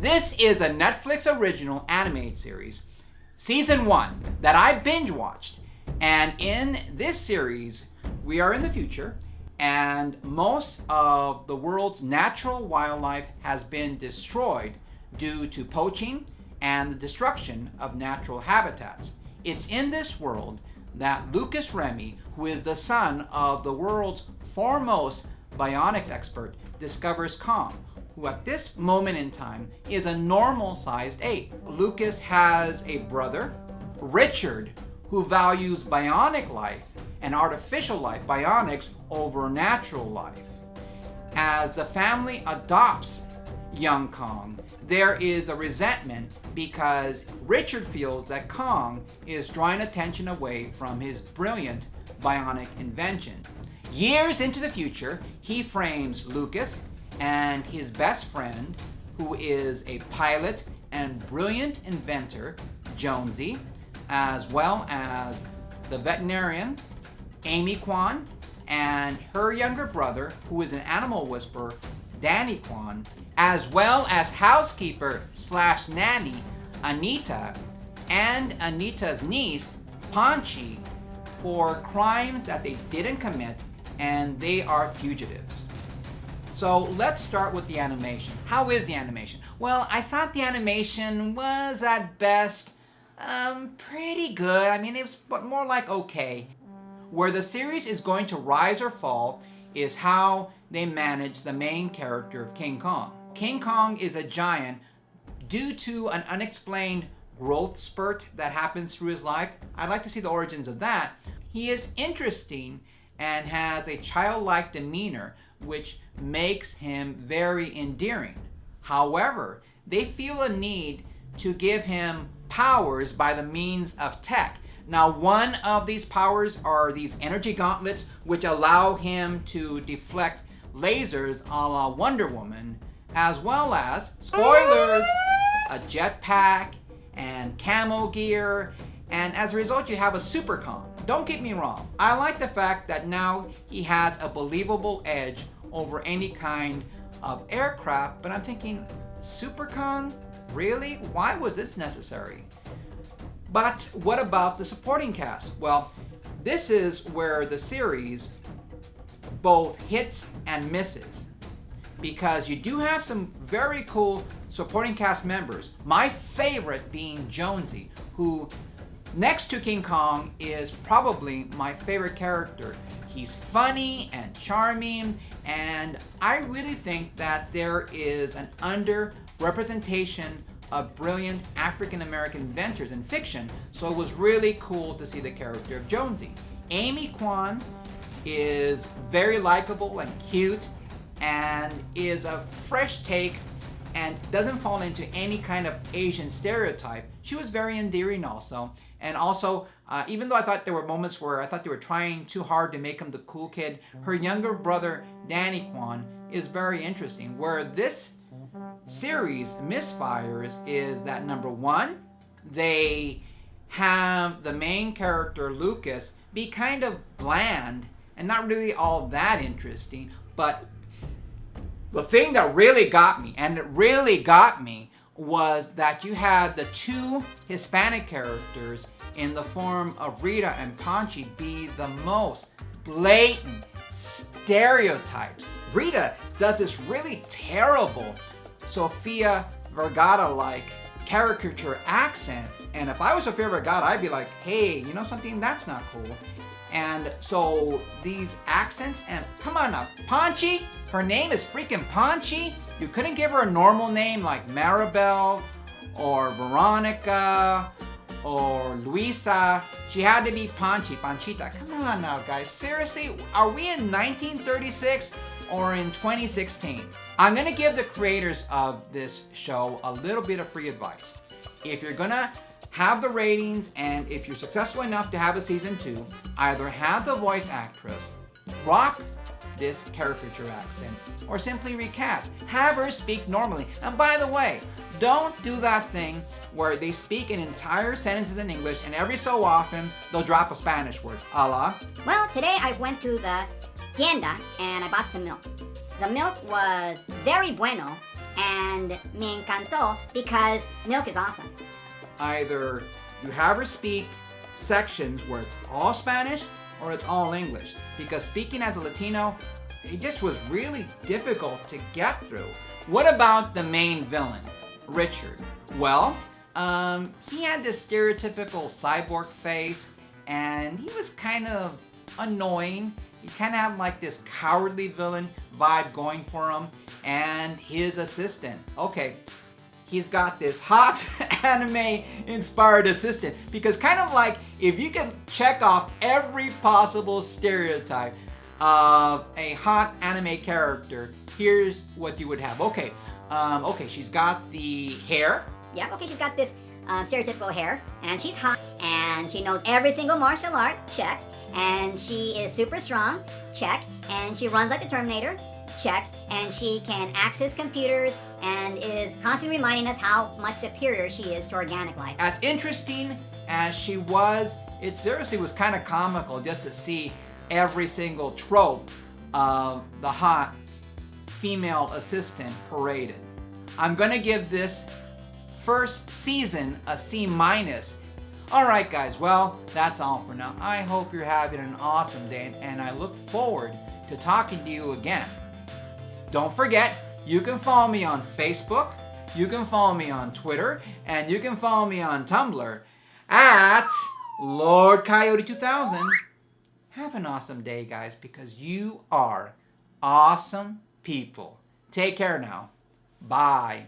This is a Netflix original animated series, season 1, that I binge watched. And in this series, we are in the future, and most of the world's natural wildlife has been destroyed due to poaching and the destruction of natural habitats. It's in this world that Lucas Remy, who is the son of the world's foremost bionics expert, discovers Kong, who at this moment in time is a normal-sized ape. Lucas has a brother, Richard, who values bionic life and artificial life, bionics, over natural life. As the family adopts young Kong, there is a resentment because Richard feels that Kong is drawing attention away from his brilliant bionic invention. Years into the future, he frames Lucas and his best friend, who is a pilot and brilliant inventor, Jonesy, as well as the veterinarian, Amy Kwan, and her younger brother, who is an animal whisperer, Danny Kwan, as well as housekeeper / nanny, Anita, and Anita's niece, Panchi, for crimes that they didn't commit, and they are fugitives. So let's start with the animation. How is the animation? Well, I thought the animation was at best pretty good. I mean, it was more like okay. Where the series is going to rise or fall is how they manage the main character of King Kong. King Kong is a giant due to an unexplained growth spurt that happens through his life. I'd like to see the origins of that. He is interesting and has a childlike demeanor, which makes him very endearing. However, they feel a need to give him powers by the means of tech. Now, one of these powers are these energy gauntlets, which allow him to deflect lasers a la Wonder Woman, as well as, spoilers, a jetpack and camo gear, and as a result you have a Super Kong. Don't get me wrong, I like the fact that now he has a believable edge over any kind of aircraft, but I'm thinking, Super Kong? Really? Why was this necessary? But what about the supporting cast? Well, this is where the series both hits and misses, because you do have some very cool supporting cast members. My favorite being Jonesy, who next to King Kong is probably my favorite character. He's funny and charming, and I really think that there is an underrepresentation of brilliant African American inventors in fiction, so it was really cool to see the character of Jonesy. Amy Kwan is very likable and cute and is a fresh take and doesn't fall into any kind of Asian stereotype. She was very endearing also. And also, even though I thought there were moments where I thought they were trying too hard to make him the cool kid, her younger brother, Danny Kwan, is very interesting. Where this series misfires is that, number one, they have the main character, Lucas, be kind of bland and not really all that interesting. But the thing that really got me, and it really got me, was that you had the two Hispanic characters in the form of Rita and Panchi be the most blatant stereotypes. Rita does this really terrible Sofia Vergara-like caricature accent, and if I was Sofia Vergara, I'd be like, hey, you know something, that's not cool. And so these accents, and come on now, Panchi, her name is freaking Panchi. You couldn't give her a normal name like Maribel or Veronica or Luisa. She had to be Panchi, Panchita. Come on now, guys. Seriously, are we in 1936 or in 2016? I'm gonna give the creators of this show a little bit of free advice. If you're gonna have the ratings, and if you're successful enough to have a season 2, either have the voice actress drop this caricature accent or simply recast. Have her speak normally. And by the way, don't do that thing where they speak in entire sentences in English and every so often they'll drop a Spanish word. A la, well, today I went to the tienda and I bought some milk. The milk was very bueno, and me encantó because milk is awesome. Either you have her speak sections where it's all Spanish or it's all English. Because speaking as a Latino, it just was really difficult to get through. What about the main villain, Richard? Well, he had this stereotypical cyborg face, and he was kind of annoying. He kind of had like this cowardly villain vibe going for him. And his assistant, okay, he's got this hot anime inspired assistant, because kind of like if you can check off every possible stereotype of a hot anime character, here's what you would have. Okay, she's got the hair. Yeah, okay, she's got this stereotypical hair, and she's hot, and she knows every single martial art, check, and she is super strong, check, and she runs like the Terminator, check, and she can access computers and is constantly reminding us how much superior she is to organic life. As interesting as she was, it seriously was kind of comical just to see every single trope of the hot female assistant paraded. I'm gonna give this first season a C-. Alright guys, well, that's all for now. I hope you're having an awesome day, and I look forward to talking to you again. Don't forget, you can follow me on Facebook, you can follow me on Twitter, and you can follow me on Tumblr at Lord Coyote 2000. Have an awesome day, guys, because you are awesome people. Take care now. Bye.